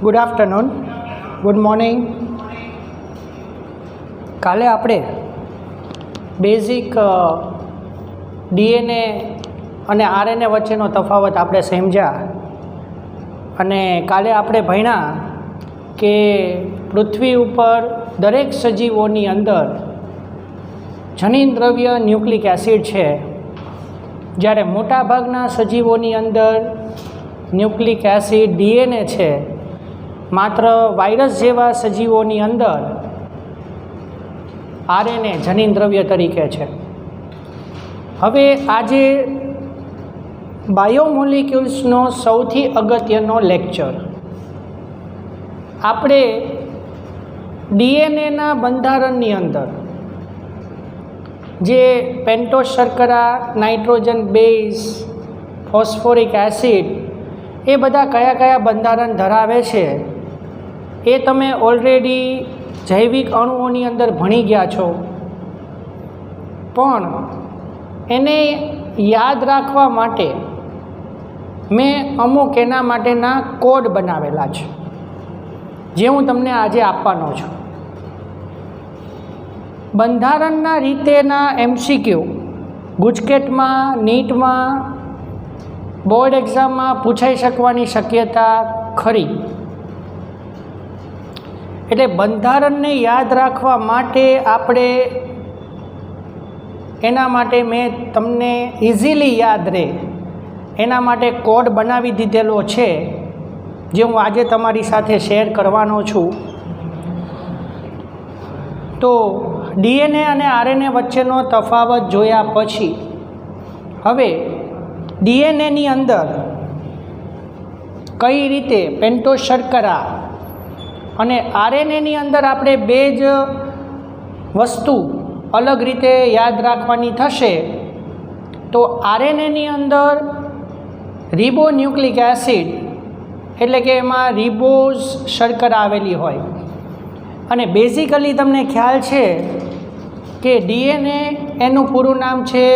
Good afternoon, good morning. કાલે આપણે basic DNA અને આરએનએ વચ્ચેનો તફાવત આપણે સમજ્યા અને કાલે આપણે ભણ્યા કે પૃથ્વી ઉપર દરેક સજીવોની અંદર જનીન દ્રવ્ય ન્યુક્લિક એસિડ છે, જ્યારે મોટાભાગના સજીવોની અંદર ન્યુક્લિક એસિડ ડીએનએ છે. માત્ર વાયરસ જેવા સજીવોની અંદર આરએનએ જનીન દ્રવ્ય તરીકે છે. હવે આજે બાયોમોલિક્યુલ્સનો સૌથી અગત્યનો લેક્ચર. આપણે ડીએનએના બંધારણની અંદર જે પેન્ટોસ શર્કરા, નાઇટ્રોજન બેઝ, ફોસ્ફોરિક એસિડ એ બધા કયા કયા બંધારણ ધરાવે છે એ તમે ઓલરેડી જૈવિક અણુઓની અંદર ભણી ગયા છો, પણ એને યાદ રાખવા માટે મેં અમુક એના માટેના કોડ બનાવેલા છે, જે હું તમને આજે આપવાનો છું. બંધારણના રીતેના એમસીક્યુ ગુજકેટમાં, નીટમાં, બોર્ડ એક્ઝામમાં પૂછાઈ શકવાની શક્યતા ખરી. એટલે બંધારણને યાદ રાખવા માટે આપણે એના માટે મેં તમને ઇઝીલી યાદ રહે એના માટે કોડ બનાવી દીધેલો છે, જે હું આજે તમારી સાથે શેર કરવાનો છું. તો ડીએનએ અને આરએનએ વચ્ચેનો તફાવત જોયા પછી હવે ડીએનએની અંદર કઈ રીતે પેન્ટોસ શર્કરા અને આરએનએની અંદર આપણે બે જ વસ્તુ અલગ રીતે યાદ રાખવાની થશે. તો આરએનએની અંદર રિબોન્યુક્લિક એસિડ એટલે કે એમાં રિબોઝ શર્કરા આવેલી હોય, અને બેઝિકલી તમને ખ્યાલ છે કે ડીએનએ એનું પૂરું નામ છે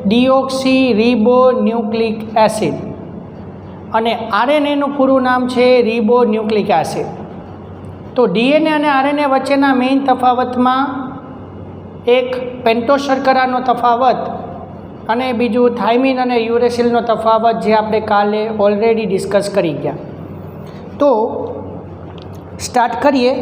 ડીઓક્સી રિબોન્યુક્લિક એસિડ અને આરએનએનું પૂરું નામ છે રિબોન્યુક્લિક એસિડ. તો ડીએનએ અને આરએનએ વચ્ચેના મેઇન તફાવતમાં એક પેન્ટોસ શર્કરાનો તફાવત અને બીજું થાઇમિન અને યુરેસિલનો તફાવત, જે આપણે કાલે ઓલરેડી ડિસ્કસ કરી ગયા. તો સ્ટાર્ટ કરીએ.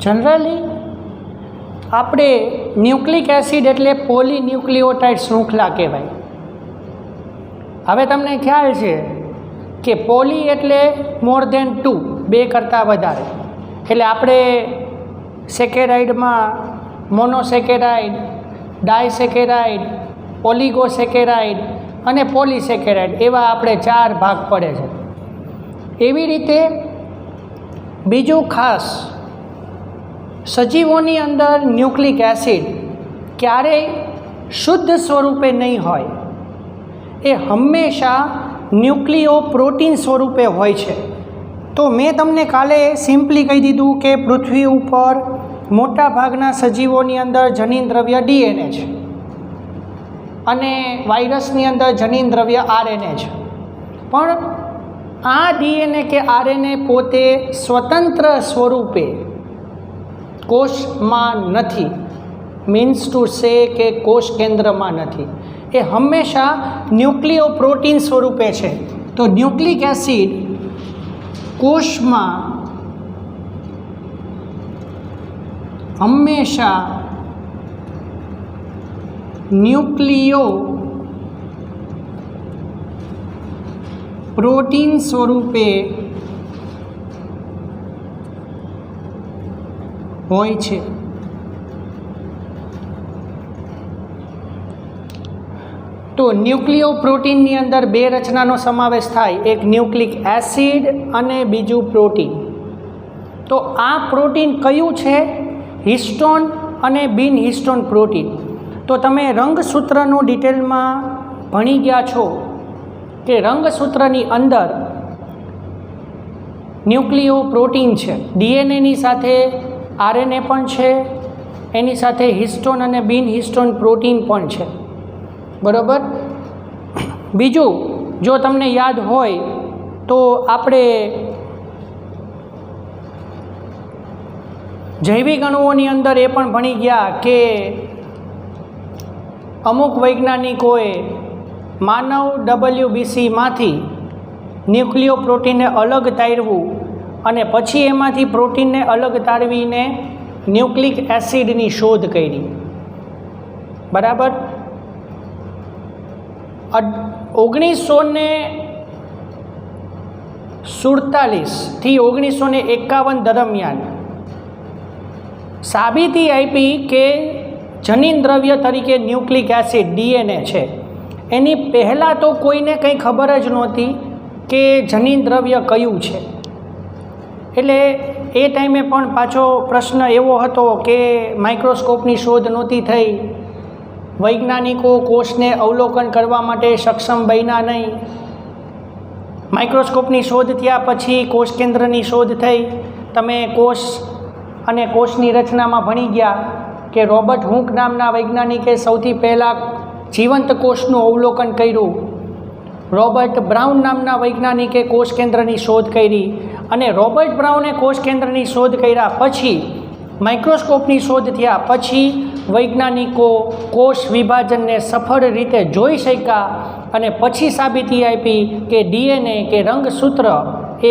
જનરલી આપણે ન્યુક્લિક એસિડ એટલે પોલીન્યુક્લિયોટાઇડ શૃંખલા કહેવાય. હવે તમને ખ્યાલ છે કે પોલી એટલે મોર ધેન 2, 2 કરતાં વધારે. એટલે આપણે સેકેરાઇડમાં મોનોસેકેરાઇડ, ડાયસેકેરાઇડ, ઓલિગોસેકેરાઇડ અને પોલીસેકેરાઇડ એવા આપણે 4 ભાગ પડે છે. એવી રીતે બીજું ખાસ, સજીવોની અંદર ન્યુક્લિક એસિડ ક્યારેય શુદ્ધ સ્વરૂપે નહીં હોય, એ હંમેશા ન્યુક્લિયો પ્રોટીન સ્વરૂપે હોય છે. તો મેં તમને કાલે સિમ્પલી કહી દીધું કે પૃથ્વી ઉપર મોટા ભાગના સજીવોની અંદર જનીન દ્રવ્ય ડીએનએ છે અને વાયરસની અંદર જનીન દ્રવ્ય આરએનએ છે. પણ આ ડીએનએ કે આરએનએ પોતે સ્વતંત્ર સ્વરૂપે કોષમાં નથી, મીન્સ ટુ સે કે કોષ કેન્દ્રમાં નથી, એ હંમેશા ન્યુક્લિયો પ્રોટીન સ્વરૂપે છે. તો ન્યુક્લિક એસિડ કોષમાં હંમેશા ન્યુક્લિયો પ્રોટીન સ્વરૂપે હોય છે. તો ન્યુક્લિયો પ્રોટીનની અંદર બે રચનાનો સમાવેશ થાય, એક ન્યુક્લિક એસિડ અને બીજું પ્રોટીન. તો આ પ્રોટીન કયું છે? હિસ્ટોન અને બિન હિસ્ટોન પ્રોટીન. તો તમે રંગસૂત્રનું ડિટેલમાં ભણી ગયા છો કે રંગસૂત્રની અંદર ન્યુક્લિયો પ્રોટીન છે, ડીએનએની સાથે આરએનએ પણ છે, એની સાથે હિસ્ટોન અને બિન હિસ્ટોન પ્રોટીન પણ છે. બરાબર. બીજું જો તમને યાદ હોય તો આપણે જૈવિક અણુઓની અંદર એ પણ ભણી ગયા કે અમુક વૈજ્ઞાનિકોએ માનવ WBCમાંથી ન્યુક્લિયો પ્રોટીનને અલગ તારવ્યું અને પછી એમાંથી પ્રોટીનને અલગ તારવીને ન્યુક્લિક એસિડની શોધ કરી. બરાબર. 1947 થી 1951 દરમિયાન સાબિતી આપી કે જનીન દ્રવ્ય તરીકે ન્યુક્લિક એસિડ ડીએનએ છે. એની પહેલાં તો કોઈને કંઈ ખબર જ નહોતી કે જનીન દ્રવ્ય કયું છે. એટલે એ ટાઈમે પણ પાછો પ્રશ્ન એવો હતો કે માઇક્રોસ્કોપની શોધ નહોતી થઈ, વૈજ્ઞાનિકો કોષને અવલોકન કરવા માટે સક્ષમ બન્યા નહીં. માઇક્રોસ્કોપની શોધ થયા પછી કોષ કેન્દ્રની શોધ થઈ. તમે કોષ અને કોષની રચનામાં ભણી ગયા કે રોબર્ટ હુક નામના વૈજ્ઞાનિકે સૌથી પહેલાં જીવંત કોષનું અવલોકન કર્યું. રોબર્ટ બ્રાઉન નામના વૈજ્ઞાનિકે કોષ કેન્દ્રની શોધ કરી અને રોબર્ટ બ્રાઉને કોષ કેન્દ્રની શોધ કર્યા પછી માઇક્રોસ્કોપની શોધ થયા પછી વૈજ્ઞાનિકો કોષ વિભાજનને સફળ રીતે જોઈ શક્યા અને પછી સાબિતી આપી કે ડીએનએ કે રંગસૂત્ર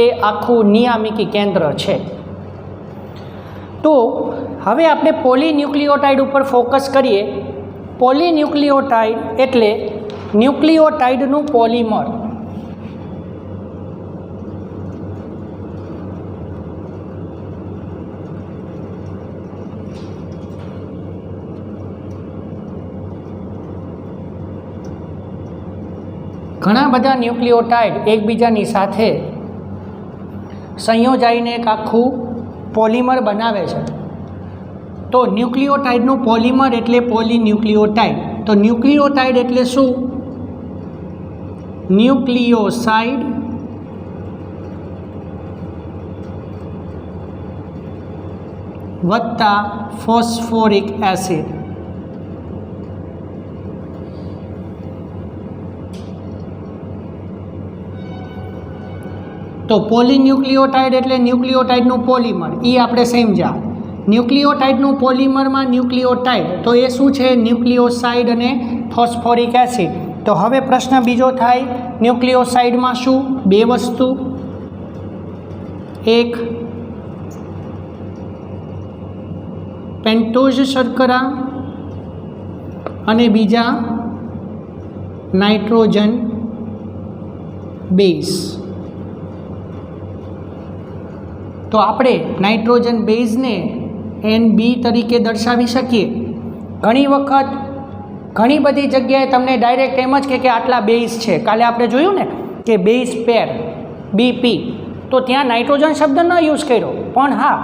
એ આખું નિયામિકી કેન્દ્ર છે. તો હવે આપણે પોલીન્યુક્લિયોટાઇડ ઉપર ફોકસ કરીએ. પોલીન્યુક્લિયોટાઇડ એટલે ન્યુક્લિયોટાઇડનું પોલિમર. ઘણા બધા ન્યુક્લિયોટાઇડ એકબીજાની સાથે સંયોજાઈને એક આખું પોલિમર બનાવે છે. તો ન્યુક્લિયોટાઇડનું પોલિમર એટલે પોલીન્યુક્લિયોટાઇડ. તો ન્યુક્લિયોટાઇડ એટલે શું? ન્યુક્લિયોસાઇડ વત્તા ફોસ્ફોરિક એસિડ. તો પોલીન્યુક્લિયોટાઇડ એટલે ન્યુક્લિયોટાઇડનું પોલિમર, એ આપણે સમજ્યા. ન્યુક્લિયોટાઇડનું પોલિમરમાં ન્યુક્લિયોટાઇડ તો એ શું છે? ન્યુક્લિયોસાઇડ અને ફોસ્ફોરિક એસિડ. તો હવે પ્રશ્ન બીજો થાય, ન્યુક્લિયોસાઇડમાં શું? બે વસ્તુ, એક પેન્ટોઝ શર્કરા અને બીજા નાઇટ્રોજન બેઝ. તો આપણે નાઇટ્રોજન બેઝને NB તરીકે દર્શાવી શકીએ. ઘણી વખત ઘણી બધી જગ્યાએ તમને ડાયરેક્ટ એમ જ કે આટલા બેઝ છે. કાલે આપણે જોયું ને કે બેઝ પેર BP, તો ત્યાં નાઇટ્રોજન શબ્દ ન યુઝ કર્યો, પણ હા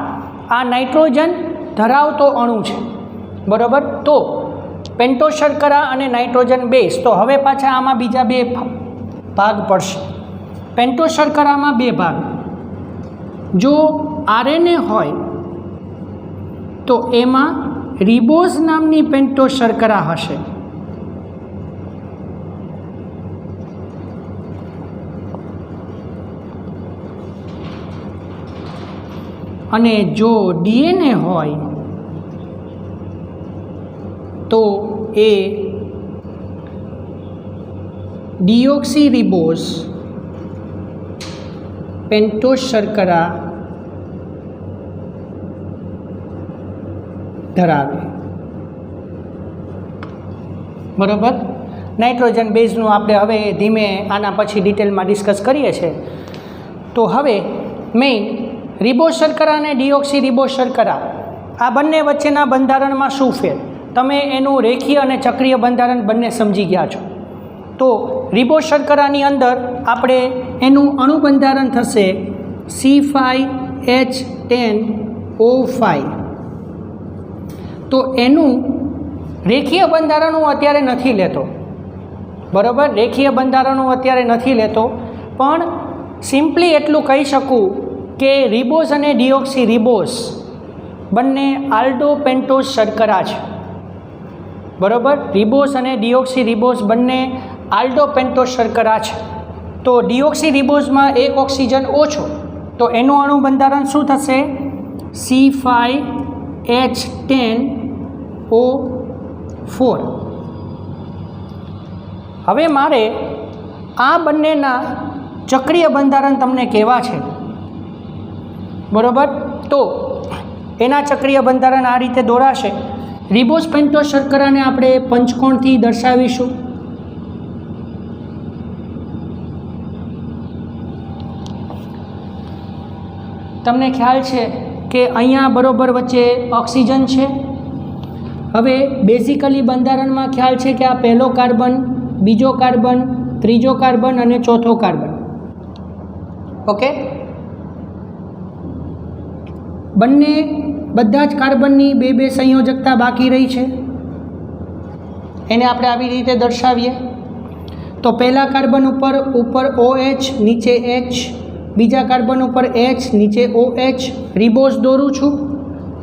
આ નાઇટ્રોજન ધરાવતો અણુ છે. બરાબર. તો પેન્ટોઝ શર્કરા અને નાઇટ્રોજન બેઝ. તો હવે પાછા આમાં બીજા બે ભાગ પડશે. પેન્ટોઝ શર્કરામાં બે ભાગ. જો આરએનએ હોય તો એમાં રિબોઝ નામની પેન્ટોઝ શર્કરા હશે. અને જો ડીએનએ હોય તો એ ડીઓક્સી રિબોઝ પેન્ટોઝ શર્કરા ધરાવે. બરાબર. નાઇટ્રોજન બેઝનું આપણે હવે ધીમે આના પછી ડિટેલમાં ડિસ્કસ કરીએ છીએ. તો હવે મેઇન રિબોઝ શર્કરા અને ડિઓક્સી રિબોઝ શર્કરા આ બંને વચ્ચેના બંધારણમાં શું ફેર, તમે એનું રેખીય અને ચક્રીય બંધારણ બંને સમજી ગયા છો. તો રિબોઝ શર્કરાની અંદર આપણે એનું અણુ બંધારણ થશે C5H10O5. તો એનું રેખીય બંધારણ હું અત્યારે નથી લેતો, બરાબર. રેખીય બંધારણ હું અત્યારે નથી લેતો, પણ સિમ્પલી એટલું કહી શકું કે રિબોઝ અને ડિઓક્સી રિબોઝ બંને આલ્ડો પેન્ટોઝ શર્કરા છે, બરાબર. રિબોઝ અને ડિઓક્સી રિબોઝ બંને આલ્ડો પેન્ટોઝ શર્કરા છે. તો ડિઓક્સી રિબોઝમાં એક ઓક્સિજન ઓછો, તો એનું અણુ બંધારણ શું થશે? C5H10O4. હવે મારે આ બંનેના ચક્રીય બંધારણ તમને કહેવા છે, બરાબર. તો એના ચક્રીય બંધારણ આ રીતે દોરાશે. રિબોઝ પેન્ટોઝ શર્કરાને આપણે પંચકોણથી દર્શાવીશું. તમને ખ્યાલ છે કે અહીંયા બરોબર વચ્ચે ઓક્સિજન છે. હવે બેઝિકલી બંધારણમાં ખ્યાલ છે કે આ પહેલો કાર્બન, બીજો કાર્બન, ત્રીજો કાર્બન અને ચોથો કાર્બન. ઓકે. બંને બધા જ કાર્બનની બે બે સંયોજકતા બાકી રહી છે, એને આપણે આવી રીતે દર્શાવીએ. તો પહેલા કાર્બન ઉપર OH નીચે H, બીજા કાર્બન ઉપર H નીચે OH. રિબોઝ દોરું છું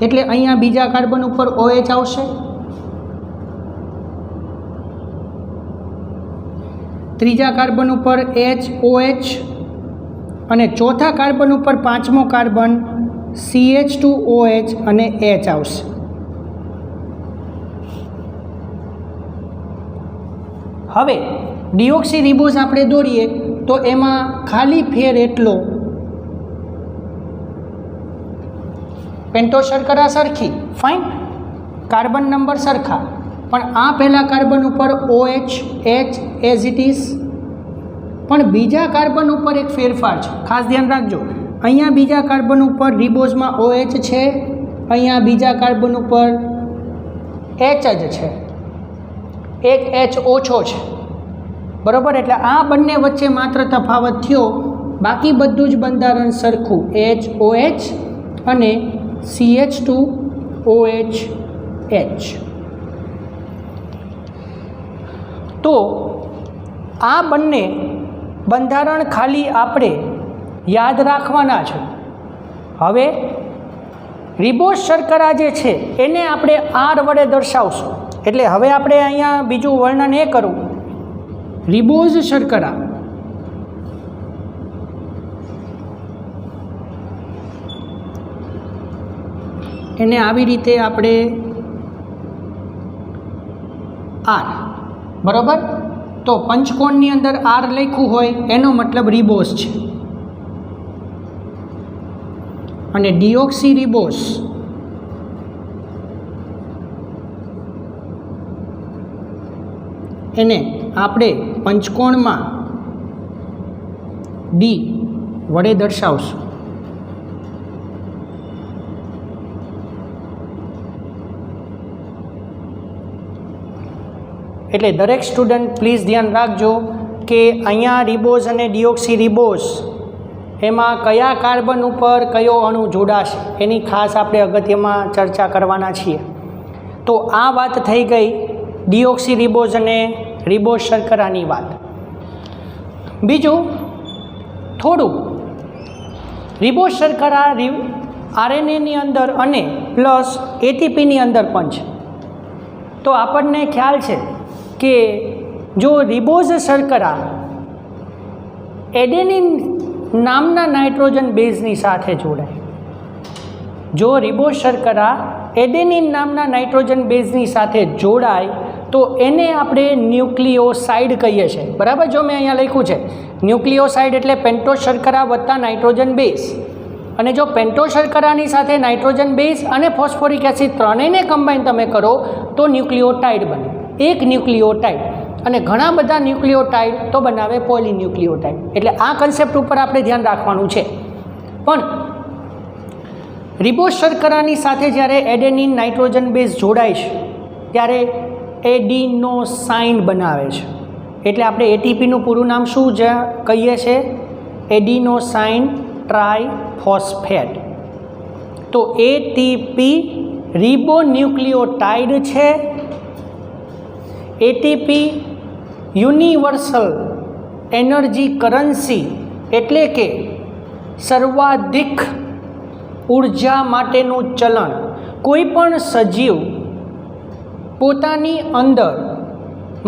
એટલે અહીંયા બીજા કાર્બન ઉપર OH આવશે, ત્રીજા કાર્બન ઉપર HOH અને ચોથા કાર્બન ઉપર પાંચમો કાર્બન CH2OH અને H આવશે. હવે ડિઓક્સી રિબોઝ આપણે દોરીએ તો એમાં ખાલી ફેર એટલો, પેન્ટોઝ શર્કરા સરખી, ફાઇન, કાર્બન નંબર સરખા, પણ આ પહેલા કાર્બન ઉપર OH H as it is. પણ બીજા કાર્બન ઉપર એક ફેરફાર છે, ખાસ ધ્યાન રાખજો. અહીંયા બીજા કાર્બન ઉપર રિબોઝમાં OH છે, અહીંયા બીજા કાર્બન ઉપર H જ છે, એક H ઓછો છે, બરાબર. એટલે આ બંને વચ્ચે માત્ર તફાવત થયો, બાકી બધું જ બંધારણ સરખું, HOH અને CH2OH H. તો આ બંને બંધારણ ખાલી આપણે યાદ રાખવાના છે. હવે રિબોઝ શર્કરા જે છે એને આપણે R વડે દર્શાવશું. એટલે હવે આપણે અહીંયા બીજું વર્ણન એ કરું, રિબોઝ શર્કરા એને આવી રીતે આપણે R, બરાબર. તો પંચકોણની અંદર R લખ્યું હોય એનો મતલબ રિબોઝ છે, અને ડિઓક્સી રિબોઝ એને આપણે પંચકોણમાં D વડે દર્શાવશું. એટલે દરેક સ્ટુડન્ટ પ્લીઝ ધ્યાન રાખજો કે અહીંયા રિબોઝ અને ડિઓક્સી રિબોઝ એમાં કયા કાર્બન ઉપર કયો અણુ જોડાશે એની ખાસ આપણે અગત્યમાં ચર્ચા કરવાના છીએ. તો આ વાત થઈ ગઈ ડિઓક્સી રિબોઝ અને રિબોઝ શર્કરાની વાત. બીજું થોડું રિબોઝ શર્કરા RNAની અંદર અને પ્લસ ATPની અંદર પણ છે. તો આપણને ખ્યાલ છે કે જો રિબોઝ શર્કરા એડેનિન નામના નાઇટ્રોજન બેઝની સાથે જોડાય, જો રિબોઝ શર્કરા એડેનિન નામના નાઇટ્રોજન બેઝની સાથે જોડાય તો એને આપણે ન્યુક્લિયોસાઇડ કહીએ છીએ, બરાબર. જો મેં અહીંયા લખ્યું છે ન્યુક્લિયોસાઇડ એટલે પેન્ટોઝ શર્કરા વત્તા નાઇટ્રોજન બેઝ, અને જો પેન્ટોઝ શર્કરાની સાથે નાઇટ્રોજન બેઝ અને ફોસ્ફોરિક એસિડ ત્રણેયને કમ્બાઈન તમે કરો તો ન્યુક્લિયોટાઇડ બને. એક ન્યુક્લિયોટાઇડ, અને ઘણા બધા ન્યુક્લિયોટાઇડ તો બનાવે પોલીન્યુક્લિયોટાઇડ. એટલે આ કન્સેપ્ટ ઉપર આપણે ધ્યાન રાખવાનું છે. પણ રિબોઝ શર્કરાની સાથે જ્યારે એડેનિન નાઇટ્રોજન બેઝ જોડાય છે ત્યારે એડિનોસાઇન બનાવે છે. એટલે આપણે એટીપીનું પૂરું નામ શું કહીએ છીએ? Adenosine triphosphate. તો એટીપી રિબોન્યુક્લિયોટાઇડ છે. એટીપી યુનિવર્સલ એનર્જી કરન્સી, એટલે કે સર્વાધિક ઉર્જા માટેનું ચલણ. કોઈ પણ સજીવ પોતાની અંદર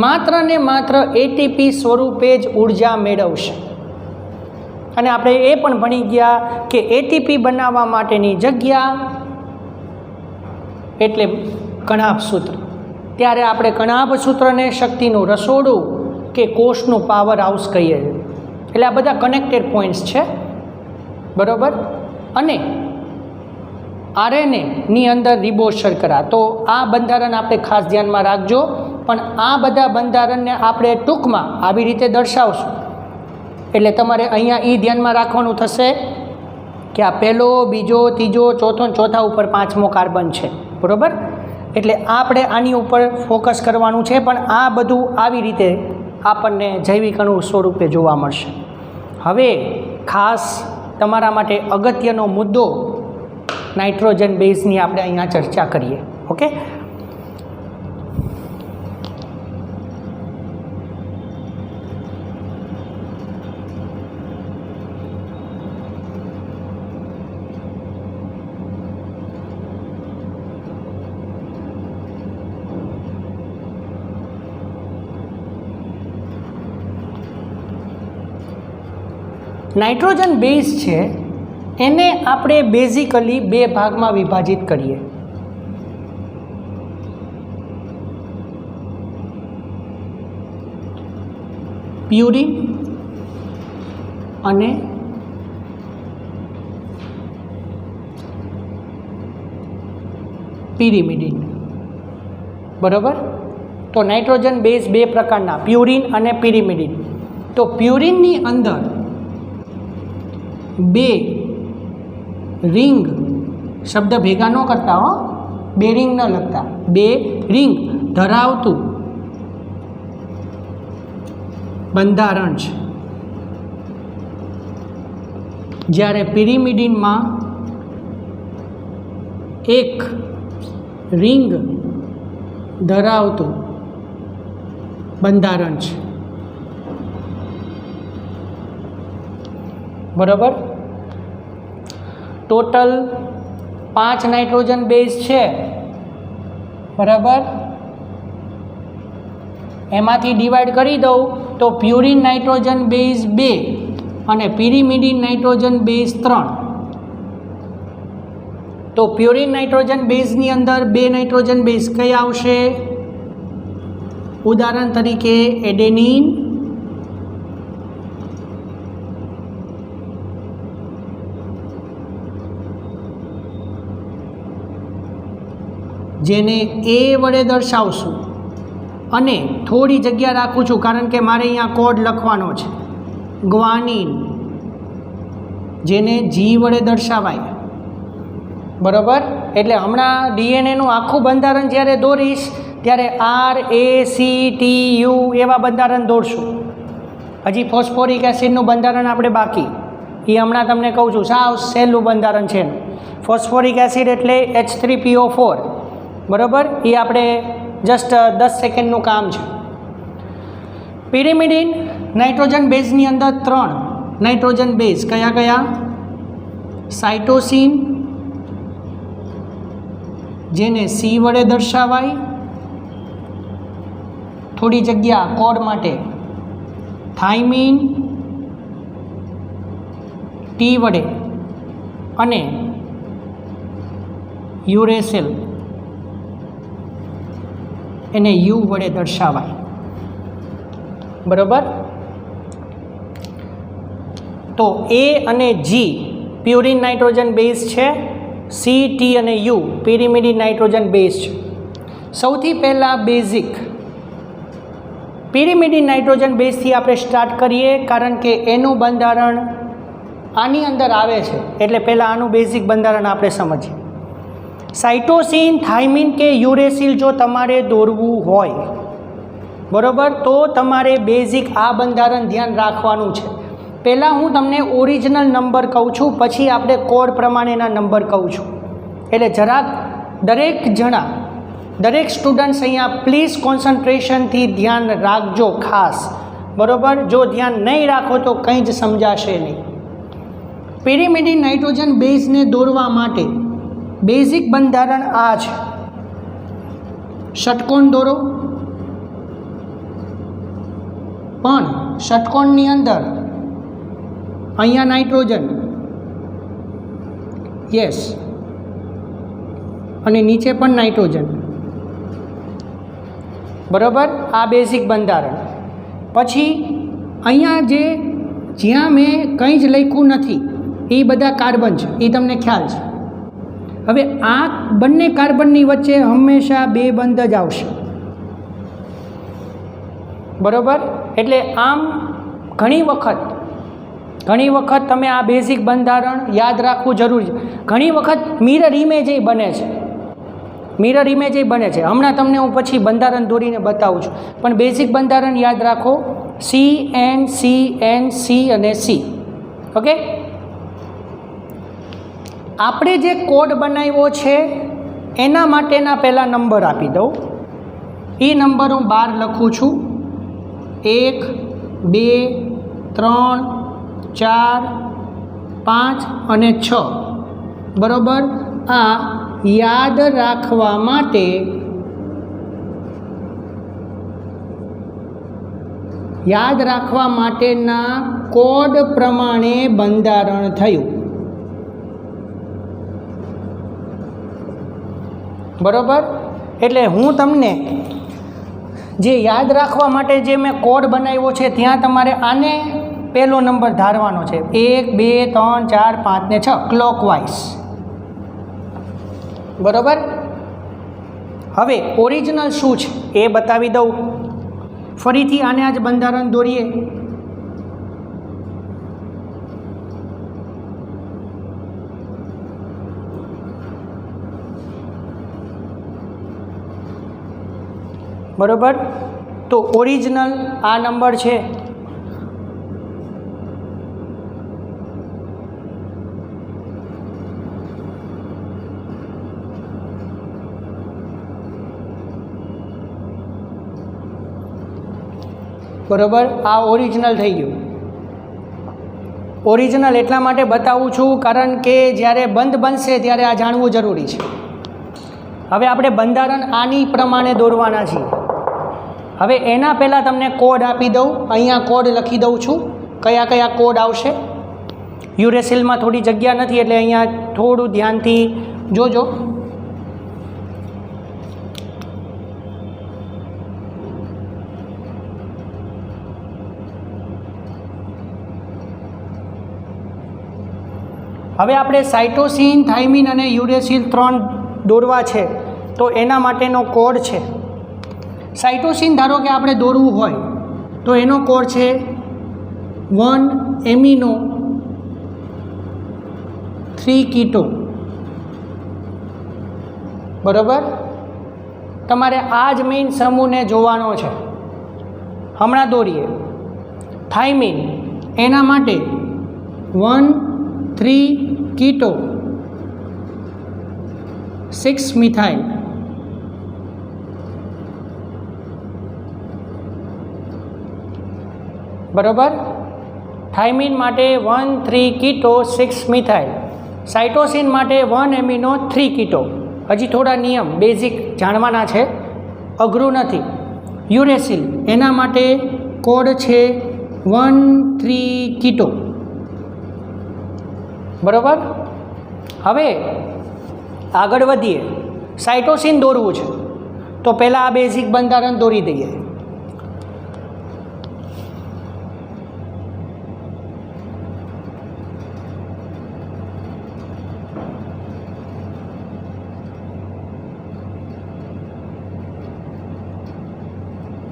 માત્ર ને માત્ર એટીપી સ્વરૂપે જ ઉર્જા મેળવશે. અને આપણે એ પણ ભણી ગયા કે એટીપી બનાવવા માટેની જગ્યા એટલે કણાભ સૂત્ર. ત્યારે આપણે કણાભ સૂત્રને શક્તિનું રસોડું કે કોષનું પાવર હાઉસ કહીએ છીએ. એટલે આ બધા કનેક્ટેડ પોઈન્ટ્સ છે, બરાબર. અને આરએનએની અંદર રિબોઝ શર્કરા, તો આ બંધારણ આપણે ખાસ ધ્યાનમાં રાખજો. પણ આ બધા બંધારણને આપણે ટૂંકમાં આવી રીતે દર્શાવશું. એટલે તમારે અહીંયા એ ધ્યાનમાં રાખવાનું થશે કે આ પહેલો, બીજો, ત્રીજો, ચોથો, ચોથા ઉપર પાંચમો કાર્બન છે, બરાબર. એટલે આપણે આની ઉપર ફોકસ કરવાનું છે. પણ આ બધું આવી રીતે આપણને જૈવિક અણુ સ્વરૂપે જોવા મળશે. હવે ખાસ તમારા માટે અગત્યનો મુદ્દો નાઇટ્રોજન બેઝની આપણે અહીંયા ચર્ચા કરીએ. ઓકે, નાઇટ્રોજન બેઝ છે એને આપણે બેઝિકલી બે ભાગમાં વિભાજિત કરીએ. પ્યુરિન અને પિરિમિડિન, બરાબર. તો નાઇટ્રોજન બેઝ બે પ્રકારના, પ્યુરિન અને પિરિમિડિન. તો પ્યુરિનની અંદર બે રિંગ, શબ્દ ભેગા ન કરતા હો, બે રિંગ ન લખતા, બે રિંગ ધરાવતું બંધારણ છે. જ્યારે પિરિમિડિનમાં એક રિંગ ધરાવતું બંધારણ છે, બરાબર. ટોટલ 5 નાઇટ્રોજન બેઝ છે, બરાબર. એમાંથી ડિવાઈડ કરી દઉં તો પ્યુરિન નાઇટ્રોજન બેઝ 2 અને પિરિમિડિન નાઇટ્રોજન બેઝ 3. તો પ્યુરિન નાઇટ્રોજન બેઝની અંદર 2 નાઇટ્રોજન બેઝ કયા આવશે? ઉદાહરણ તરીકે એડેનિન, જેને એ વડે દર્શાવશું, અને થોડી જગ્યા રાખું છું કારણ કે મારે અહીંયા કોડ લખવાનો છે. ગ્વાનિન, જેને જી વડે દર્શાવાય, બરાબર. એટલે હમણાં ડીએનએનું આખું બંધારણ જ્યારે દોરીશ ત્યારે R, A, C, T, U એવા બંધારણ દોરશું. હજી ફોસ્ફોરિક એસિડનું બંધારણ આપણે બાકી, એ હમણાં તમને કહું છું. સાવ સહેલું બંધારણ છે. ફોસ્ફોરિક એસિડ એટલે H3PO4, બરાબર. એ આપણે જસ્ટ 10 સેકન્ડનું કામ છે. પિરિમિડિન નાઇટ્રોજન બેઝની અંદર 3 નાઇટ્રોજન બેઝ કયા કયા? સાઇટોસિન, જેને સી વડે દર્શાવાય, થોડી જગ્યા કોડ માટે. થાઇમિન, ટી વડે, અને યુરેસિલ, એને યુ વડે દર્શાવાય, બરાબર. તો એ અને જી પ્યુરિન નાઇટ્રોજન બેઝ છે, સી, ટી અને યુ પિરિમિડિન નાઇટ્રોજન બેઝ છે. સૌથી પહેલાં બેઝિક પિરિમિડિન નાઇટ્રોજન બેઝથી આપણે સ્ટાર્ટ કરીએ, કારણ કે એનું બંધારણ આની અંદર આવે છે, એટલે પહેલાં આનું બેઝિક બંધારણ આપણે સમજીએ. સાઇટોસિન, થાઇમિન કે યુરેસિલ જો તમારે દોરવું હોય, બરાબર, તો તમારે બેઝિક આ બંધારણ ધ્યાન રાખવાનું છે. પહેલાં હું તમને ઓરિજિનલ નંબર કહું છું, પછી આપણે કોડ પ્રમાણેના નંબર કહું છું. એટલે જરાક દરેક સ્ટુડન્ટ્સ અહીંયા પ્લીઝ કોન્સન્ટ્રેશનથી ધ્યાન રાખજો ખાસ, બરાબર. જો ધ્યાન નહીં રાખો તો કંઈ જ સમજાશે નહીં. પિરિમિડિન નાઇટ્રોજન બેઝને દોરવા માટે બેઝિક બંધારણ આ છે. ષટકોણ દોરો, પણ ષટકોણની અંદર અહીંયા નાઇટ્રોજન, યસ, અને નીચે પણ નાઇટ્રોજન, બરાબર. આ બેઝિક બંધારણ. પછી અહીંયા જ્યાં મેં કંઈ જ લખ્યું નથી એ બધા કાર્બન છે, એ તમને ખ્યાલ છે. હવે આ બંને કાર્બનની વચ્ચે હંમેશા બે બંધ જ આવશે, બરાબર. એટલે આમ ઘણી વખત તમે આ બેઝિક બંધારણ યાદ રાખવું જરૂરી છે. ઘણી વખત મિરર ઇમેજ બને છે. હમણાં તમને હું પછી બંધારણ દોરીને બતાવું છું, પણ બેઝિક બંધારણ યાદ રાખો. CN અને C. ઓકે, આપણે જે કોડ બનાવ્યો છે એના માટેના પહેલાં નંબર આપી દઉં. એ નંબર હું 12 લખું છું. 1, 2, 3, 4, 5 અને 6, બરાબર. આ યાદ રાખવા માટેના કોડ પ્રમાણે બંધારણ થયું, બરાબર. એટલે હું તમને જે યાદ રાખવા માટે જે મેં કોડ બનાવ્યો છે ત્યાં તમારે આને પહેલો નંબર ધારવાનો છે. 1, 2, 3, 4, 5 ને 6 ક્લોકવાઇઝ, બરાબર. હવે ઓરિજિનલ શું છે એ બતાવી દઉં. ફરીથી આને આજ બંધારણ દોરીએ. બરાબર. તો ઓરિજિનલ આ નંબર છે. બરાબર, આ ઓરિજિનલ થઈ ગયું. ઓરિજિનલ એટલા માટે બતાવું છું કારણ કે જ્યારે બંધ બનશે ત્યારે આ જાણવું જરૂરી છે. હવે આપણે બંધારણ આની પ્રમાણે દોરવાના છીએ. હવે એના પહેલાં તમને કોડ આપી દઉં. અહીંયા કોડ લખી દઉં છું, કયા કોડ આવશે. યુરેસિલમાં થોડી જગ્યા નથી એટલે અહીંયા થોડું ધ્યાનથી જોજો. હવે આપણે સાઇટોસિન, થાઇમિન અને યુરેસિલ 3 દોરવા છે, તો એના માટેનો કોડ છે. સાઇટોસિન ધારો કે આપણે દોરવું હોય તો એનો કોડ છે 1 એમિનો 3 કીટો, બરાબર. તમારે આ જ મેઇન સમૂહને જોવાનો છે. હમણાં દોરીએ. થાઇમિન, એના માટે 1, 3 કીટો 6 મિથાઇલ, બરાબર. થાઇમિન માટે 1, 3 કીટો 6 મિથાઇલ. સાઇટોસિન માટે 1 એમિનો 3 કીટો. હજી થોડા નિયમ બેઝિક જાણવાના છે, અઘરું નથી. યુરેસિલ, એના માટે કોડ છે 1, 3 કીટો, બરાબર. હવે આગળ વધીએ. સાઇટોસિન દોરવું છે તો પહેલાં આ બેઝિક બંધારણ દોરી દઈએ.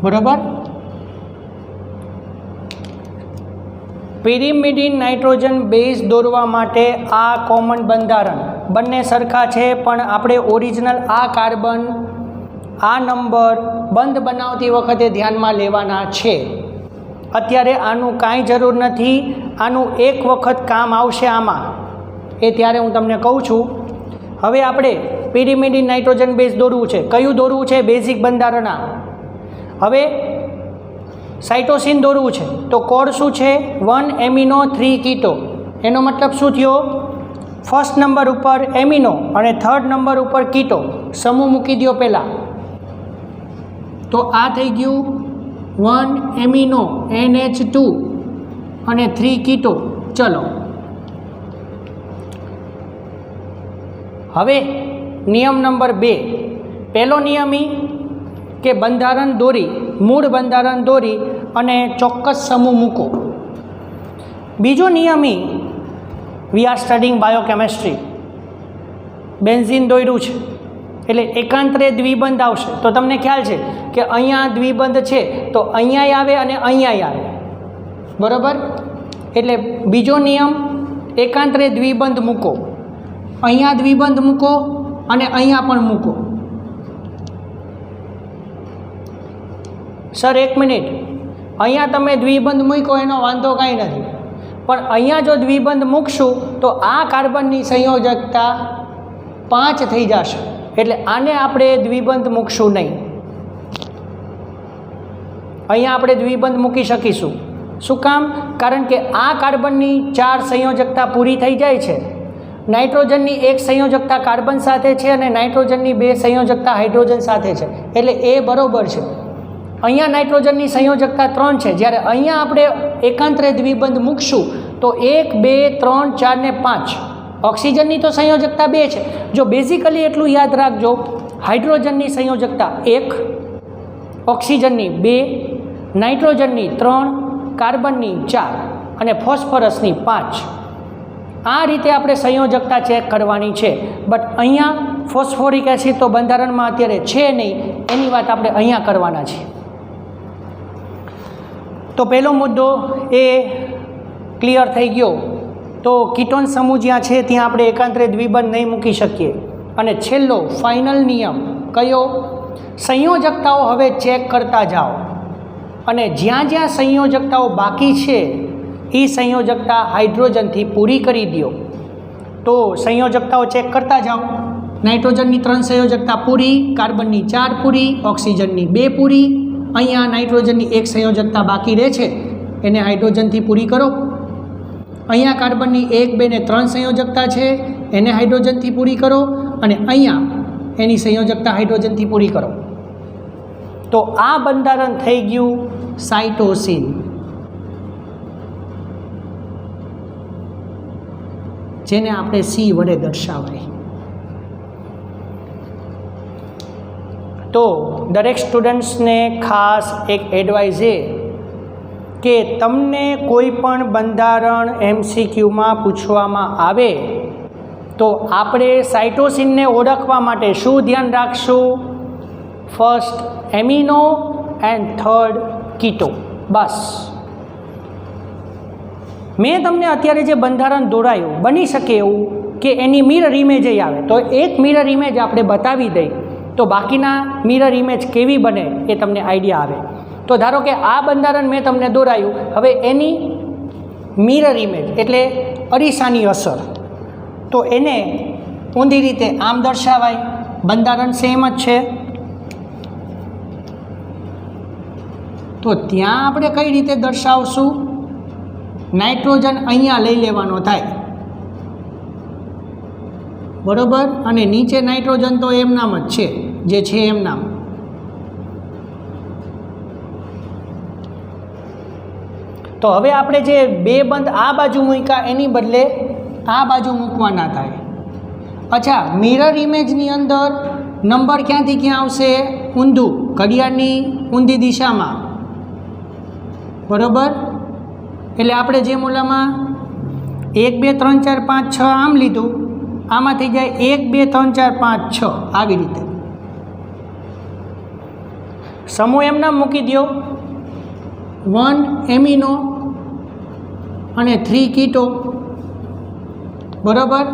બરાબર. પિરિમિડિન નાઇટ્રોજન બેઝ દોરવા માટે આ કોમન બંધારણ બંને સરખા છે, પણ આપણે ઓરિજિનલ આ કાર્બન આ નંબર બંધ બનાવતી વખતે ધ્યાનમાં લેવાના છે. અત્યારે આનું કાંઈ જરૂર નથી, આનું એક વખત કામ આવશે આમાં, એ ત્યારે હું તમને કહું છું. હવે આપણે પિરિમિડિન નાઇટ્રોજન બેઝ દોરવું છે. કયું દોરવું છે? બેઝિક બંધારણ આ. હવે સાઇટોસિન દોરવું છે તો કોડ શું છે? 1 એમિનો 3 કીટો. એનો મતલબ શું થયો? ફર્સ્ટ નંબર ઉપર એમિનો અને થર્ડ નંબર ઉપર કીટો સમૂહ મૂકી દો પહેલાં. તો આ થઈ ગયું 1 એમિનો NH2 અને 3 કીટો. ચલો હવે નિયમ નંબર 2. પહેલો નિયમ કે બંધારણ દોરી, મૂળ બંધારણ દોરી અને ચોક્કસ સમૂહ મૂકો. બીજો નિયમ we are studying biochemistry. Benzene દોર્યું છે એટલે એકાંતરે દ્વિબંધ આવશે. તો તમને ખ્યાલ છે કે અહીંયા દ્વિબંધ છે તો અહીંયાય આવે અને અહીંયાય આવે, બરાબર? એટલે બીજો નિયમ એકાંતરે દ્વિબંધ મૂકો. અહીંયા દ્વિબંધ મૂકો અને અહીંયા પણ મૂકો. સર એક મિનિટ, અહીંયા તમે દ્વિબંધ મૂકો એનો વાંધો કાંઈ નથી, પણ અહીંયા જો દ્વિબંધ મૂકશું તો આ કાર્બનની સંયોજકતા 5 થઈ જશે. એટલે આને આપણે દ્વિબંધ મૂકશું નહીં. અહીંયા આપણે દ્વિબંધ મૂકી શકીશું. શું કામ? કારણ કે આ કાર્બનની 4 સંયોજકતા પૂરી થઈ જાય છે. નાઇટ્રોજનની 1 સંયોજકતા કાર્બન સાથે છે અને નાઇટ્રોજનની 2 સંયોજકતા હાઇડ્રોજન સાથે છે, એટલે એ બરોબર છે. અહીંયા નાઇટ્રોજનની સંયોજકતા 3 છે, જ્યારે અહીંયા આપણે એકાંતરે દ્વિબંધ મૂકશું તો 1 2 3 4 ને 5. ઓક્સિજનની તો સંયોજકતા 2 છે. જો બેઝિકલી એટલું યાદ રાખજો, હાઇડ્રોજનની સંયોજકતા 1, ઓક્સિજનની 2, નાઇટ્રોજનની 3, કાર્બનની 4 અને ફોસ્ફરસની 5. આ રીતે આપણે સંયોજકતા ચેક કરવાની છે. બટ અહીંયા ફોસ્ફોરિક એસિડ તો બંધારણમાં અત્યારે છે નહીં, એની વાત આપણે અહીંયા કરવાના છે. તો પહેલો મુદ્દો એ ક્લિયર થઈ ગયો. તો કીટોન સમૂહ જ્યાં છે ત્યાં આપણે એકાંતરે દ્વિબંધ નહીં મૂકી શકીએ. અને છેલ્લો ફાઇનલ નિયમ કયો? સંયોજકતાઓ હવે ચેક કરતા જાઓ અને જ્યાં જ્યાં સંયોજકતાઓ બાકી છે એ સંયોજકતા હાઇડ્રોજનથી પૂરી કરી દો. તો સંયોજકતાઓ ચેક કરતા જાઓ. નાઇટ્રોજનની 3 સંયોજકતા પૂરી, કાર્બનની 4 પૂરી, ઓક્સિજનની 2 પૂરી. અહીંયા નાઇટ્રોજનની 1 સંયોજકતા બાકી રહે છે, એને હાઇડ્રોજનથી પૂરી કરો. અહીંયા કાર્બનની 1 2 ને 3 સંયોજકતા છે, એને હાઇડ્રોજનથી પૂરી કરો. અને અહીંયા એની સંયોજકતા હાઇડ્રોજનથી પૂરી કરો. તો આ બંધારણ થઈ ગયું સાઇટોસિન. જેને આપણે C વડે દર્શાવાય. તો દરેક સ્ટુડન્ટ્સને ખાસ એક એડવાઇસ એ કે તમને કોઈ પણ બંધારણ MCQમાં પૂછવામાં આવે તો આપણે સાઇટોસિનને ઓળખવા માટે શું ધ્યાન રાખશું? First amino and third keto. બસ. મેં તમને અત્યારે જે બંધારણ દોરાયું, બની શકે એવું કે એની મિરર ઇમેજ આવે, તો એક મિરર ઇમેજ આપણે બતાવી દઈ તો બાકીના મિરર ઇમેજ કેવી બને એ તમને આઈડિયા આવે. તો ધારો કે આ બંધારણ મેં તમને દોરાયું, હવે એની મિરર ઇમેજ એટલે અરીસાની અસર, તો એને ઊંધી રીતે આમ દર્શાવાય. બંધારણ સેમ જ છે, તો ત્યાં આપણે કઈ રીતે દર્શાવશું? નાઇટ્રોજન અહીંયા લઈ લેવાનો થાય, બરોબર? અને નીચે નાઇટ્રોજન તો એમ નામ જ છે, જે છે એમ નામ. તો હવે આપણે જે 2 બંધ આ બાજુ મૂક્યા એની બદલે આ બાજુ મૂકવાના થાય. અચ્છા, મિરર ઇમેજની અંદર નંબર ક્યાંથી ક્યાં આવશે? ઊંધું, ઘડિયાળની ઊંધી દિશામાં, બરોબર? એટલે આપણે જે મૂલામાં 1 2 3 4 5 6 આમ લીધું, આમાં થઈ જાય 1 2 3 4 5 6 આવી રીતે. સમૂહ એમ નામ મૂકી દો 1 એમિનો અને 3 કીટો, બરાબર.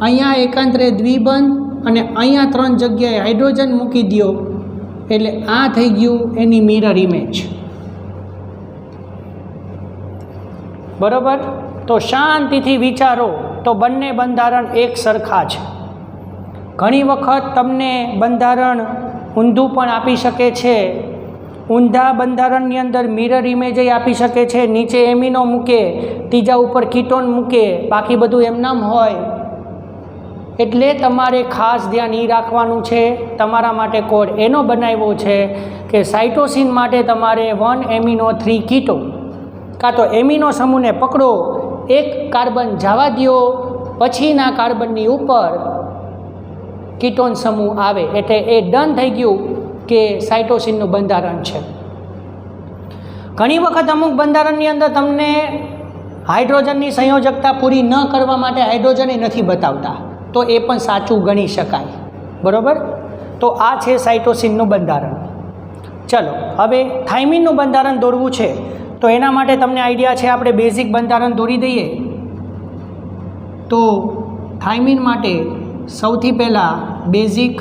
અહીંયા એકાંતરે દ્વિબંધ અને અહીંયા 3 જગ્યાએ હાઇડ્રોજન મૂકી દો એટલે આ થઈ ગયું એની મિરર ઇમેજ, બરાબર. તો શાંતિથી વિચારો તો બંને બંધારણ એક સરખા છે. ઘણી વખત તમને બંધારણ ઊંધું પણ આપી શકે છે. ઊંધા બંધારણની અંદર મિરર ઇમેજ આપી શકે છે, નીચે એમિનો મૂકે, ત્રીજા ઉપર કીટોન મૂકે, બાકી બધું એમનામ હોય. એટલે તમારે ખાસ ધ્યાન એ રાખવાનું છે, તમારા માટે કોડ એનો બનાવ્યો છે કે સાઇટોસિન માટે તમારે 1 એમિનો 3 કીટો, કાં તો એમિનો સમૂહને પકડો, એક કાર્બન જવા દો, પછીના કાર્બનની ઉપર કીટોન સમૂહ આવે એટલે એ ડન થઈ ગયું કે સાઇટોસિનનું બંધારણ છે. ઘણી વખત અમુક બંધારણની અંદર તમને હાઇડ્રોજનની સંયોજકતા પૂરી ન કરવા માટે હાઇડ્રોજન નથી બતાવતા, તો એ પણ સાચું ગણી શકાય, બરાબર. તો આ છે સાઇટોસિનનું બંધારણ. ચલો હવે થાઇમિનનું બંધારણ દોરવું છે, તો એના માટે તમને આઈડિયા છે, આપણે બેઝિક બંધારણ દોરી દઈએ. તો થાઇમિન માટે સૌથી પહેલાં બેઝિક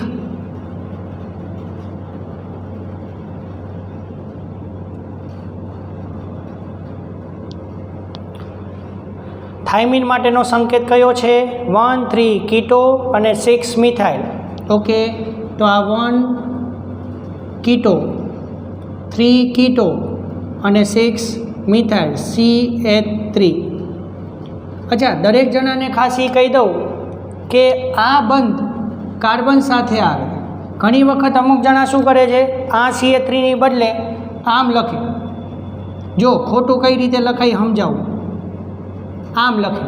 થાઇમિન માટેનો સંકેત કયો છે? 1 3 કીટો અને 6 મિથાઇલ. ઓકે, તો આ 1 કીટો, 3 કીટો અને 6 મિથાઇલ CH3. અચ્છા, દરેક જણાને ખાસ એ કહી દઉં કે આ બંધ કાર્બન સાથે આવે. ઘણી વખત અમુક જણા શું કરે છે, આ CH3ની બદલે આમ લખે. જો ખોટું કઈ રીતે લખાય સમજાવું. આમ લખે,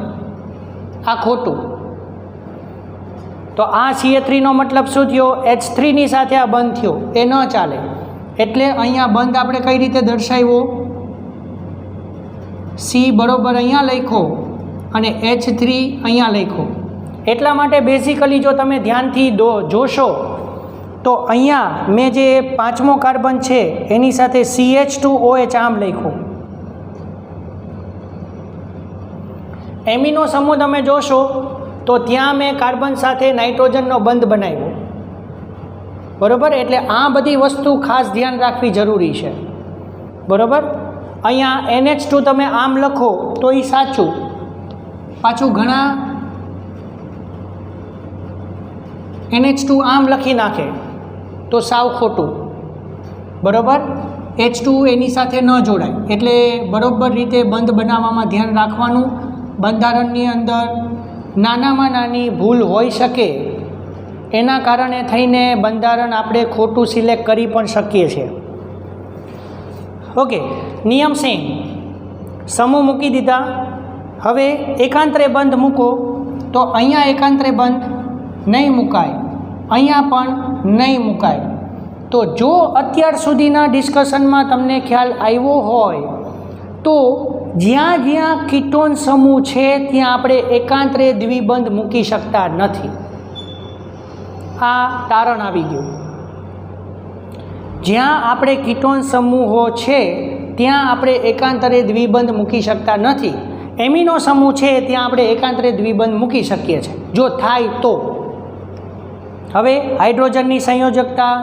આ ખોટું. તો આ CH3નો મતલબ શું થયો? H3ની સાથે આ બંધ થયો, એ ન ચાલે. એટલે અહીંયા બંધ આપણે કઈ રીતે દર્શાવ્યો? C બરોબર અહીંયા લખ્યો અને H3 અહીંયા લખ્યો. એટલા માટે બેઝિકલી જો તમે ધ્યાનથી જોશો તો અહીંયા મેં જે 5મો કાર્બન છે એની સાથે CH2OH આમ લખ્યો. એમિનો સમૂહ તમે જોશો તો ત્યાં મેં કાર્બન સાથે નાઇટ્રોજનનો બંધ બનાવ્યો, બરાબર. એટલે આ બધી વસ્તુ ખાસ ધ્યાન રાખવી જરૂરી છે, બરાબર. અહીંયા NH2 તમે આમ લખો તો એ સાચું, પાછું ઘણા NH2 આમ લખી નાખે તો સાવ ખોટું, બરાબર. H2 એની સાથે ન જોડાય. એટલે બરાબર રીતે બંધ બનાવવામાં ધ્યાન રાખવાનું. બંધારણની અંદર નાનામાં નાની ભૂલ હોઈ શકે, એના કારણે થઈને બંધારણ આપણે ખોટું સિલેક્ટ કરી પણ શકીએ છીએ. ઓકે, નિયમ સેમ. સમૂહ મૂકી દીધા. હવે એકાંતરે બંધ મૂકો તો અહીંયા એકાંતરે બંધ નહીં મુકાય, અહીંયા પણ નહીં મુકાય. તો જો અત્યાર સુધીના ડિસ્કશનમાં તમને ખ્યાલ આવ્યો હોય તો જ્યાં જ્યાં કીટોન સમૂહ છે ત્યાં આપણે એકાંતરે દ્વિબંધ મૂકી શકતા નથી. આ તારણ આવી ગયું. જ્યાં આપણે કીટોન સમૂહો છે ત્યાં આપણે એકાંતરે દ્વિબંધ મૂકી શકતા નથી. એમિનો સમૂહ છે ત્યાં આપણે એકાંતરે દ્વિબંધ મૂકી શકીએ છીએ જો થાય તો. હવે હાઇડ્રોજનની સંયોજકતા,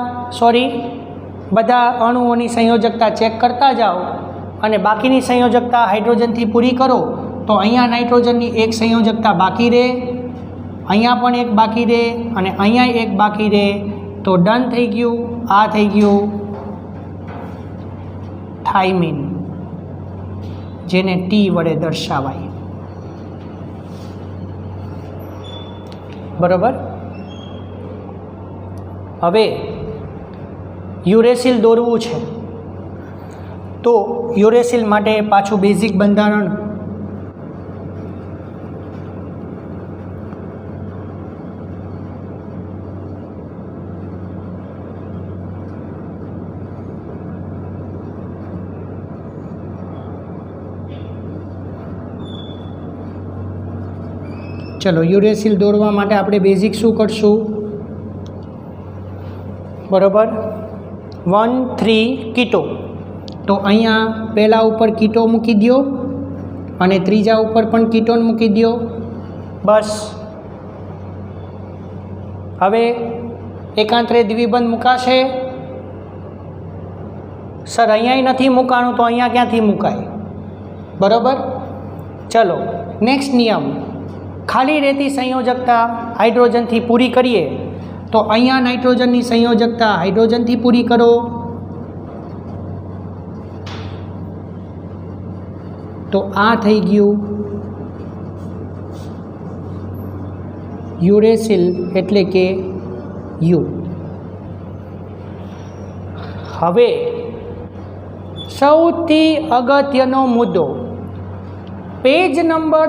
બધા અણુઓની સંયોજકતા ચેક કરતા જાઓ અને બાકીની સંયોજકતા હાઇડ્રોજનથી પૂરી કરો તો અહીંયા નાઇટ્રોજનની એક સંયોજકતા બાકી રહે, અહીંયા પણ એક બાકી રહે અને અહીંયા એક બાકી રહે. તો ડન થઈ ગયું. આ થઈ ગયું થાઇમિન, જેને T વડે દર્શાવાય, બરાબર. હવે યુરેસિલ દોરવું છે તો યુરેસિલ માટે પાછું બેઝિક બંધારણ. ચલો, યુરેસિલ દોરવા માટે આપણે બેઝિક શું કરશું? બરાબર, 1 3 કીટો. તો અહીંયા પહેલાં ઉપર કીટો મૂકી દો અને ત્રીજા ઉપર પણ કીટોન મૂકી દો. બસ હવે એકાંતરે દ્વિબંધ મુકાશે. સર અહીંયા નથી મુકાણું તો અહીંયા ક્યાંથી મુકાય? બરાબર. ચલો નેક્સ્ટ નિયમ, ખાલી રહેતી સંયોજકતા હાઇડ્રોજનથી પૂરી કરીએ તો અહીંયા નાઇટ્રોજનની સંયોજકતા હાઇડ્રોજનથી પૂરી કરો તો આ થઈ ગયું યુરેસિલ એટલે કે યુ. હવે સૌથી અગત્યનો મુદ્દો પેજ નંબર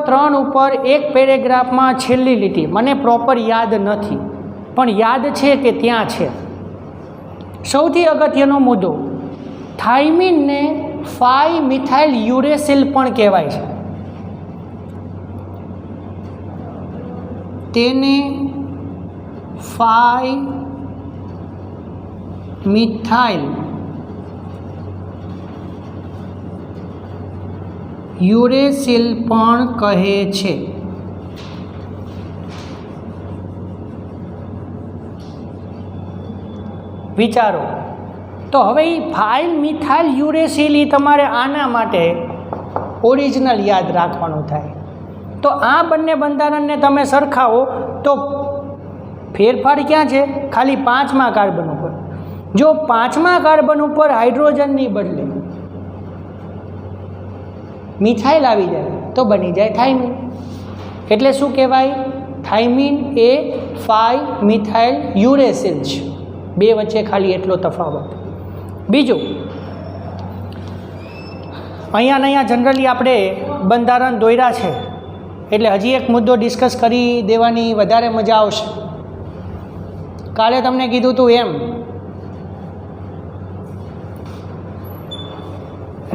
3 ઉપર એક પેરેગ્રાફમાં છેલ્લી લીટી મને પ્રોપર યાદ નથી પણ યાદ છે કે ત્યાં છે. સૌથી અગત્યનો મુદ્દો, થાઇમિનને 5 મિથાઇલ યુરેસિલ પણ કહેવાય છે. તેને 5 મિથાઇલ યુરેસિલ પણ કહે છે. વિચારો તો હવે એ 5 મિથાઇલ યુરેસિલ તમારે આના માટે ઓરિજિનલ યાદ રાખવાનું થાય. તો આ બંને બંધારણને તમે સરખાવો તો ફેરફાર ક્યાં છે? ખાલી 5મા કાર્બન ઉપર. જો 5મા કાર્બન ઉપર હાઇડ્રોજનની બદલે મિથાઇલ આવી જાય તો બની જાય થાઇમિન. એટલે શું કહેવાય? થાઇમિન એ 5 મિથાઇલ યુરેસિલ છે. બે વચ્ચે ખાલી એટલો તફાવત. બીજું, અહીંયા જનરલી આપણે બંધારણ દોર્યા છે એટલે હજી એક મુદ્દો ડિસ્કસ કરી દેવાની વધારે મજા આવશે. કાલે તમને કીધું હતું એમ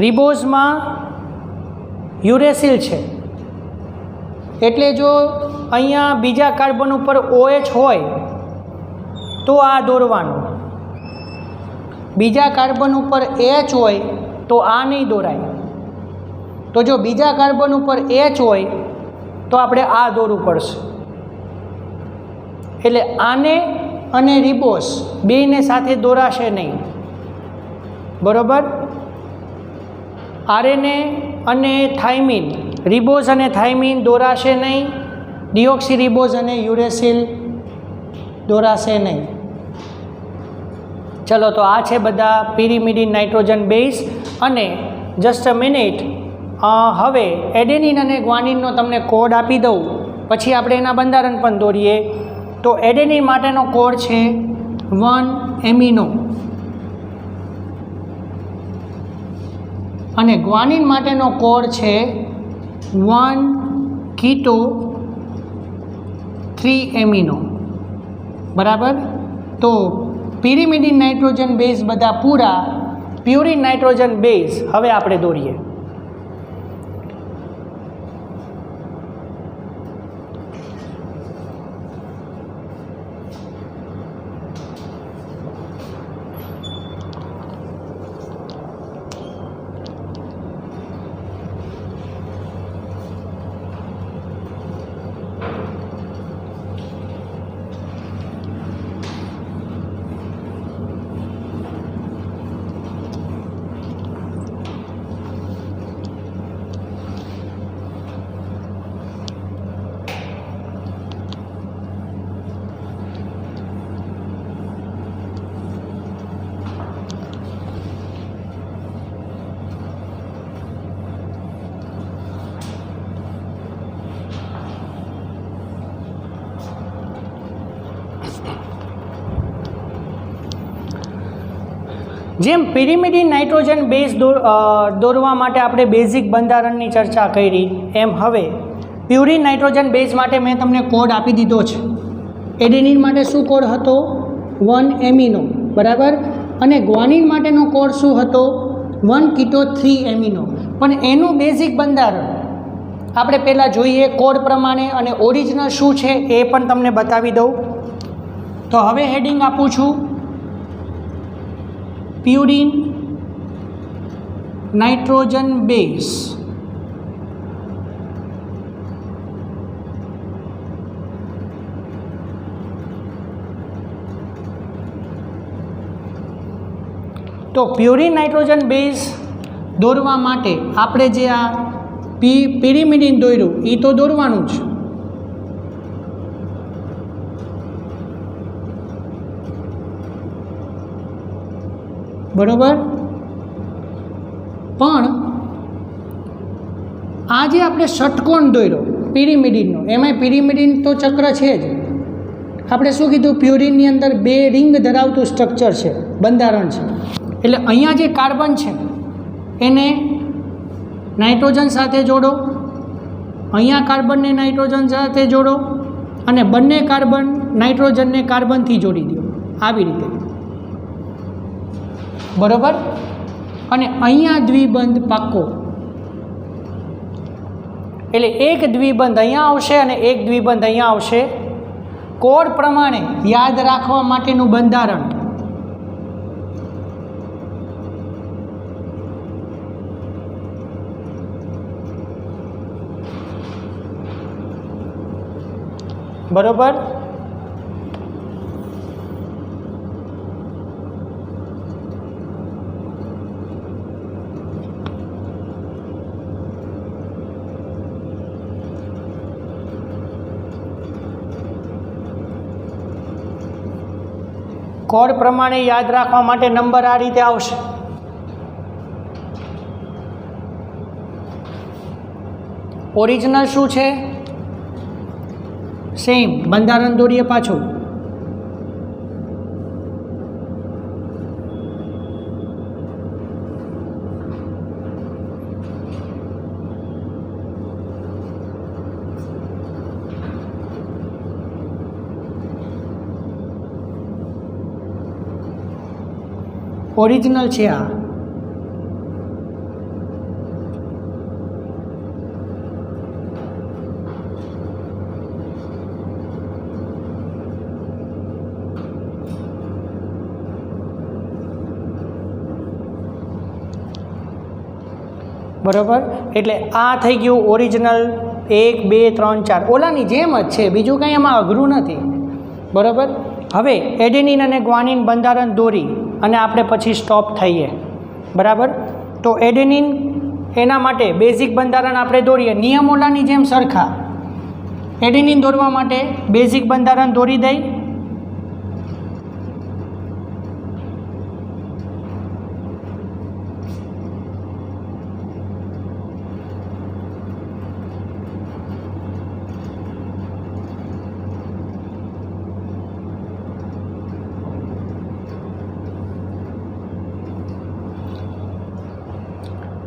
રિબોઝમાં યુરેસિલ છે એટલે જો અહીંયા બીજા કાર્બન ઉપર OH હોય તો આ દોરવાનું, બીજા કાર્બન ઉપર H હોય તો આ નહીં દોરાય. તો જો બીજા કાર્બન ઉપર H હોય તો આપણે આ દોરવું પડશે. એટલે આને અને રિબોસ બેયને સાથે દોરાશે નહીં. બરાબર. RNA અને થાઇમિન, રિબોઝ અને થાઇમિન દોરાશે નહીં. ડિઓક્સી રિબોઝ અને યુરેસિલ દોરાશે નહીં. ચલો તો આ છે બધા પિરિમિડિન નાઇટ્રોજન બેઝ. અને જસ્ટ અ મિનિટ, હવે એડેનિન અને ગ્વાનિનનો તમને કોડ આપી દઉં પછી આપણે એના બંધારણ પણ દોરીએ. તો એડેનિન માટેનો કોડ છે 1 એમિનો અને ગ્વાનિન માટેનો કોડ છે 1 કીટો 3 એમિનો. બરાબર. તો પિરિમિડિન નાઇટ્રોજન બેઝ બધા પૂરા. પ્યુરિન નાઇટ્રોજન બેઝ હવે આપણે દોરીએ. જેમ પિરિમિડિન નાઇટ્રોજન બેઝ દોરવા માટે આપણે બેઝિક બંધારણની ચર્ચા કરી એમ હવે પ્યુરિન નાઇટ્રોજન બેઝ માટે મેં તમને કોડ આપી દીધો છે. એડેનિન માટે શું કોડ હતો? 1 એમિનો. બરાબર. અને ગ્વાનિન માટેનો કોડ શું હતો? 1 કીટો 3 એમિનો. પણ એનું બેઝિક બંધારણ આપણે પહેલાં જોઈએ કોડ પ્રમાણે, અને ઓરિજિનલ શું છે એ પણ તમને બતાવી દઉં. તો હવે હેડિંગ આપું છું પ્યુરિન નાઇટ્રોજન બેઝ તો પ્યુરિન નાઇટ્રોજન બેઝ દોરવા માટે આપણે જે આ પિરિમિડિન દોર્યું એ તો દોરવાનું જ, બરોબર. પણ આ જે આપણે ષટકોણ દોર્યો પિરિમિડિનનો, એમાંય પિરિમિડિન તો ચક્ર છે જ. આપણે શું કીધું, પ્યુરિનની અંદર 2 રિંગ ધરાવતું સ્ટ્રક્ચર છે, બંધારણ છે. એટલે અહીંયા જે કાર્બન છે એને નાઇટ્રોજન સાથે જોડો, અહીંયા કાર્બનને નાઇટ્રોજન સાથે જોડો, અને બંને કાર્બન નાઇટ્રોજનને કાર્બનથી જોડી દો, આવી રીતે, બરાબર. અને અહીંયા દ્વિબંધ પાકો, એટલે એક દ્વિબંધ અહીંયા આવશે અને એક દ્વિબંધ અહીંયા આવશે. કોડ પ્રમાણે યાદ રાખવા માટેનું બંધારણ બરોબર. કોડ પ્રમાણે યાદ રાખવા માટે નંબર આ રીતે આવશે. ઓરિજિનલ શું છે? સેમ બંધારણ દોરીએ પાછું. ઓરિજિનલ છે આ. બરાબર. એટલે આ થઈ ગયું ઓરિજિનલ 1 2 3 4, ઓલાની જેમ જ છે, બીજું કંઈ એમાં અઘરું નથી. બરાબર. હવે એડેનિન અને ગ્વાનિન બંધારણ દોરી અને આપણે પછી સ્ટોપ થઈએ. બરાબર. તો એડેનિન એના માટે બેઝિક બંધારણ આપણે દોરીએ, નિયમ ઓલાની જેમ સરખા. એડેનિન દોરવા માટે બેઝિક બંધારણ દોરી દઈ.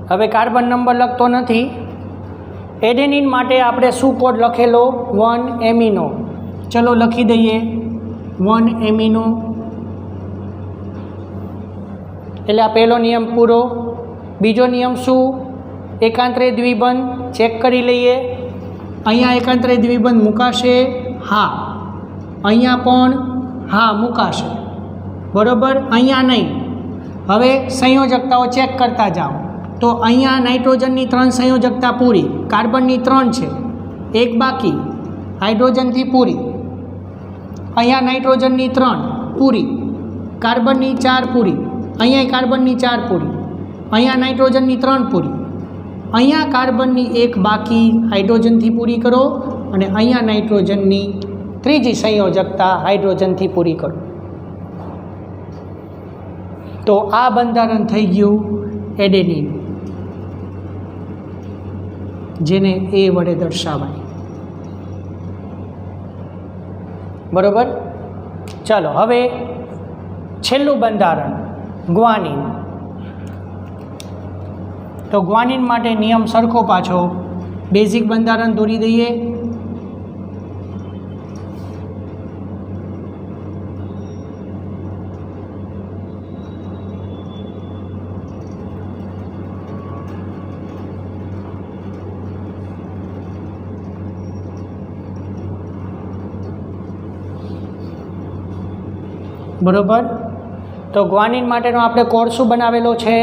હવે કાર્બન નંબર લખતો નથી. એડેનિન માટે આપણે શું કોડ લખેલો? 1 એમિનો. ચલો લખી દઈએ 1 એમિનો. એટલે આ પહેલો નિયમ પૂરો. બીજો નિયમ શું? એકાંતરે દ્વિબંધ. ચેક કરી લઈએ. અહીંયા એકાંતરે દ્વિબંધ મુકાશે? હા. અહીંયા પણ હા મુકાશે. બરાબર. અહીંયા નહીં. હવે સંયોજકતાઓ ચેક કરતા જાઓ. તો અહીંયા નાઇટ્રોજનની 3 સંયોજકતા પૂરી, કાર્બનની 3 છે, 1 બાકી, હાઇડ્રોજનથી પૂરી. અહીંયા નાઇટ્રોજનની 3 પૂરી, કાર્બનની 4 પૂરી, અહીંયા કાર્બનની 4 પૂરી, અહીંયા નાઇટ્રોજનની 3 પૂરી, અહીંયા કાર્બનની 1 બાકી, હાઇડ્રોજનથી પૂરી કરો, અને અહીંયા નાઇટ્રોજનની 3જી સંયોજકતા હાઇડ્રોજનથી પૂરી કરો. તો આ બંધારણ થઈ ગયું એડેનિન, જેને એ વડે દર્શાવાય. બરોબર. ચાલો હવે છેલ્લું બંધારણ ગ્વાનિન. તો ગ્વાનિન માટે નિયમ સરખો પાછો. બેઝિક બંધારણ દોરી દઈએ. બરોબર. તો ગ્વાનિન માટેનો આપણે કોડ શું બનાવેલો છે?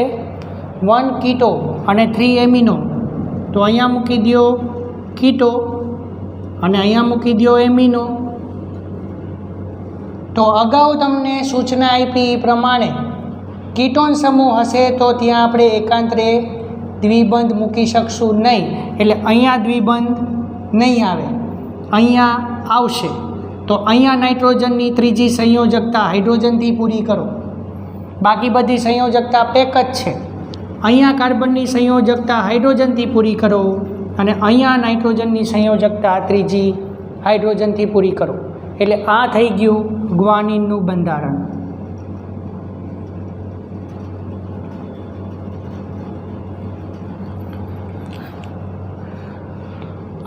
1 કીટો અને 3 એમિનો, તો અહીંયા મૂકી દો કીટો અને અહીંયા મૂકી દો એમિનો. તો અગાઉ તમને સૂચના આપી એ પ્રમાણે કીટોન સમૂહ હશે તો ત્યાં આપણે એકાંતરે દ્વિબંધ મૂકી શકશું નહીં, એટલે અહીંયા દ્વિબંધ નહીં આવે, અહીંયા આવશે. તો અહીંયા નાઇટ્રોજનની ત્રીજી સંયોજકતા હાઇડ્રોજનથી પૂરી કરો, બાકી બધી સંયોજકતા પેક જ છે. અહીંયા કાર્બનની સંયોજકતા હાઇડ્રોજનથી પૂરી કરો અને અહીંયા નાઇટ્રોજનની સંયોજકતા ત્રીજી હાઇડ્રોજનથી પૂરી કરો. એટલે આ થઈ ગયું ગ્વાનિનનું બંધારણ.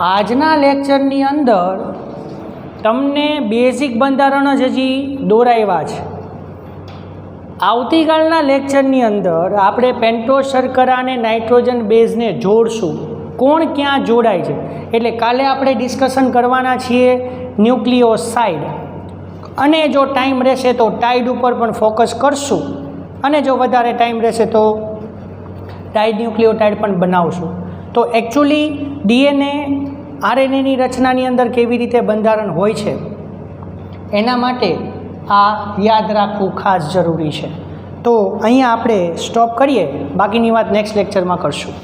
આજના લેક્ચરની અંદર તમને બેઝિક બંધારણ જ હજી દોરાવ્યા છે. આવતીકાલના લેક્ચરની અંદર આપણે પેન્ટોઝ શર્કરા અને નાઇટ્રોજન બેઝને જોડશું, કોણ ક્યાં જોડાય છે. એટલે કાલે આપણે ડિસ્કશન કરવાના છીએ ન્યુક્લિયોસાઇડ, અને જો ટાઈમ રહેશે તો ટાઇડ ઉપર પણ ફોકસ કરશું, અને જો વધારે ટાઈમ રહેશે તો ટાઇડ ન્યુક્લિયોટાઇડ પણ બનાવશું. તો એકચ્યુઅલી ડીએનએ આરએનએની રચનાની અંદર કેવી રીતે બંધારણ હોય છે એના માટે આ યાદ રાખવું ખાસ જરૂરી છે. તો અહીંયા આપણે સ્ટોપ કરીએ, બાકીની વાત નેક્સ્ટ લેક્ચરમાં કરશું.